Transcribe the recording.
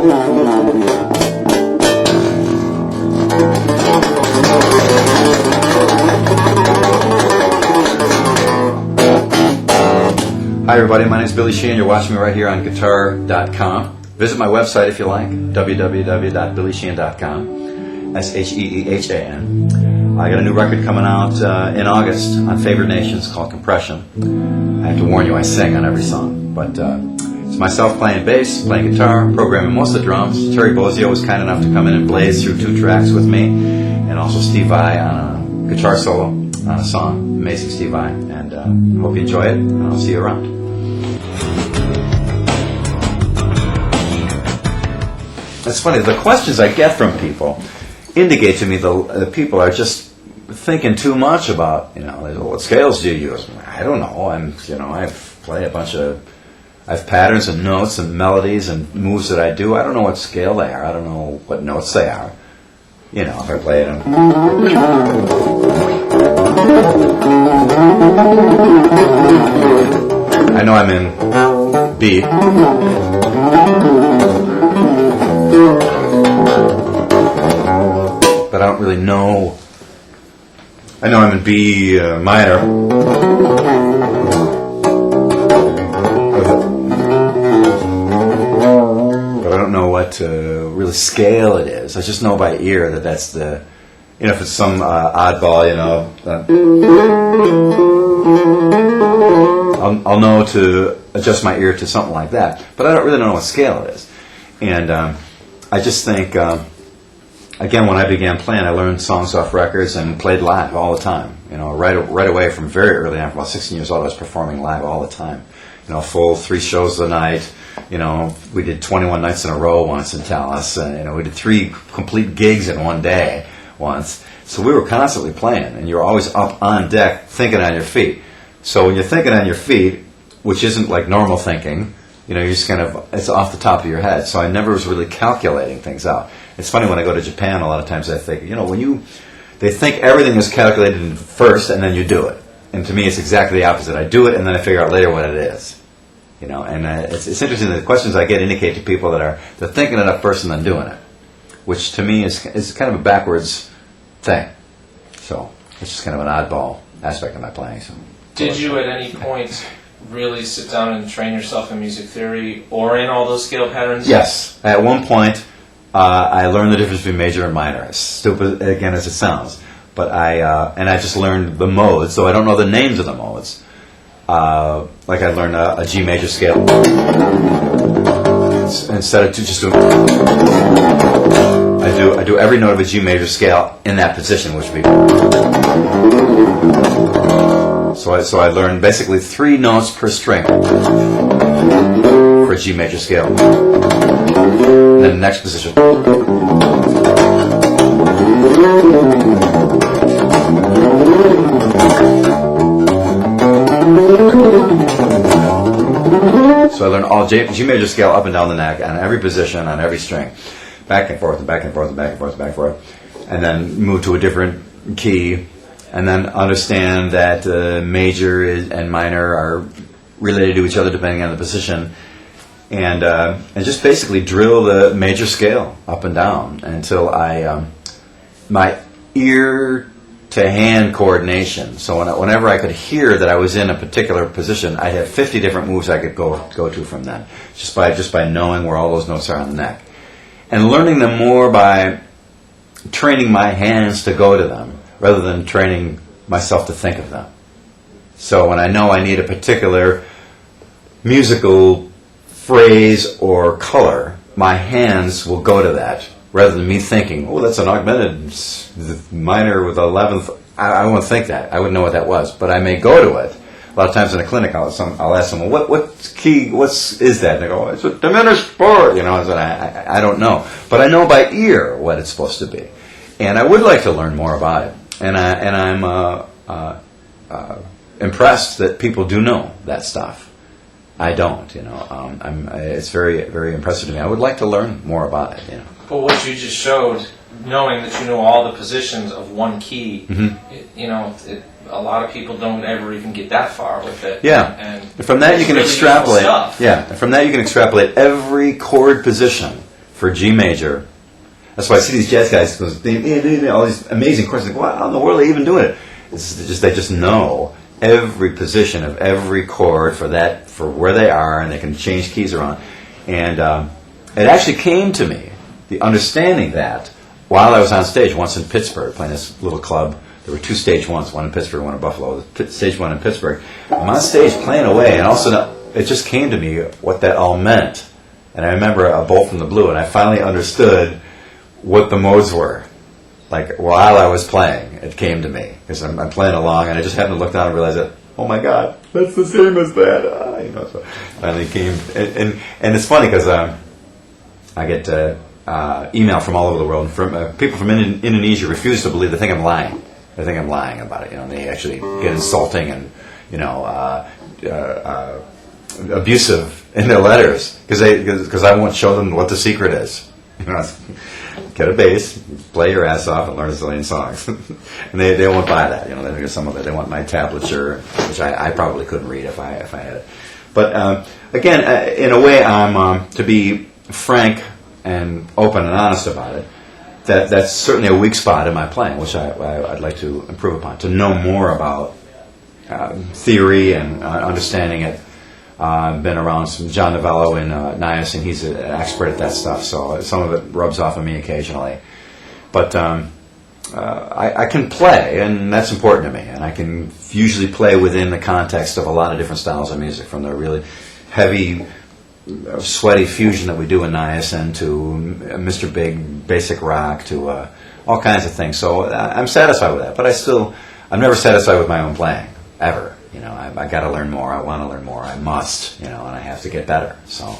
Hi everybody, my name is Billy Sheehan. You're watching me right here on guitar.com. Visit my website if you like, www.billysheehan.com. SHEEHAN. I got a new record coming out in August on Favored Nations called Compression. I have to warn you, I sing on every song, but it's myself playing bass, playing guitar, programming most of the drums. Terry Bozzio was kind enough to come in and blaze through 2 tracks with me, and also Steve Vai on a guitar solo on a song. Amazing Steve Vai, and hope you enjoy it, and I'll see you around. It's funny, the questions I get from people indicate to me the people are just thinking too much about, what scales do you use? I don't know. I play a bunch of, I have patterns and notes and melodies and moves that I do. I don't know what scale they are. I don't know what notes they are. If I play them. I know I'm in B. But I don't really know. I know I'm in B minor. But I don't know what really scale it is. I just know by ear that that's the, if it's some oddball, I'll know to adjust my ear to something like that. But I don't really know what scale it is. And I just think, again, when I began playing, I learned songs off records and played live all the time. Right away from very early on, from about 16 years old, I was performing live all the time. Full 3 shows a night. We did 21 nights in a row once in Dallas. We did 3 complete gigs in one day once. So we were constantly playing, and you were always up on deck thinking on your feet. So when you're thinking on your feet, which isn't like normal thinking, you're just kind of, it's off the top of your head. So I never was really calculating things out. It's funny when I go to Japan, a lot of times I think, they think everything is calculated first and then you do it. And to me, it's exactly the opposite. I do it and then I figure out later what it is. It's interesting that the questions I get indicate to people that they're thinking it up first and then doing it, which to me is kind of a backwards thing. So it's just kind of an oddball aspect of my playing. So. Did you at any point really sit down and train yourself in music theory or in all those scale patterns? Yes. At one point, I learned the difference between major and minor. As stupid, again, as it sounds. But I just learned the modes, though I don't know the names of the modes. Like I learned a G major scale. Instead of just doing... I do every note of a G major scale in that position, which would be... So I learned basically 3 notes per string for a G major scale. And then the next position. So I learned all G major scale up and down the neck on every position, on every string. Back and forth and back and forth and back and forth and back and forth. And then move to a different key. And then understand that major and minor are related to each other depending on the position, and just basically drill the major scale up and down until my ear to hand coordination. So whenever I could hear that I was in a particular position, I had 50 different moves I could go to from that, just by knowing where all those notes are on the neck, and learning them more by training my hands to go to them, rather than training myself to think of them. So when I know I need a particular musical phrase or color, my hands will go to that, rather than me thinking, oh, that's an augmented minor with 11th. I won't think that. I wouldn't know what that was. But I may go to it. A lot of times in a clinic, I'll ask someone, what key, is that? And they go, oh, it's a diminished fourth. I don't know. But I know by ear what it's supposed to be. And I would like to learn more about it. And I'm impressed that people do know that stuff. I don't, it's very, very impressive to me. I would like to learn more about it, But what you just showed, knowing that you know all the positions of one key, a lot of people don't ever even get that far with it. Yeah. And from that you can extrapolate. Yeah. And from that you can extrapolate every chord position for G major. That's why I see these jazz guys, all these amazing chords. Like, wow, in the world are they even doing it? It's just, they just know every position of every chord for where they are, and they can change keys around. And it actually came to me, the understanding that, while I was on stage once in Pittsburgh, playing this little club. There were 2 stage ones, one in Pittsburgh, one in Buffalo. Stage 1 in Pittsburgh. I'm on stage playing away, and all of a sudden it just came to me what that all meant. And I remember A Bolt from the Blue, and I finally understood what the modes were. Like, while I was playing, it came to me. Because I'm playing along, and I just happened to look down and realize that, oh my God, that's the same as that. So finally came. And it's funny because I get email from all over the world. And from people from Indonesia refuse to believe. They think I'm lying. They think I'm lying about it. And they actually get insulting and, abusive in their letters because I won't show them what the secret is. Get a bass, play your ass off, and learn a zillion songs. And they won't buy that. They want my tablature, which I probably couldn't read if I had it. But again, in a way, I'm to be frank and open and honest about it. That's certainly a weak spot in my playing, which I'd like to improve upon. To know more about theory and understanding it. I've been around some John Novello in Nias, and he's an expert at that stuff, so some of it rubs off on me occasionally. But I can play, and that's important to me, and I can usually play within the context of a lot of different styles of music, from the really heavy, sweaty fusion that we do in Niacin to Mr. Big basic rock to all kinds of things. So I'm satisfied with that, but I'm never satisfied with my own playing ever. I got to learn more. I want to learn more. I must. And I have to get better. So.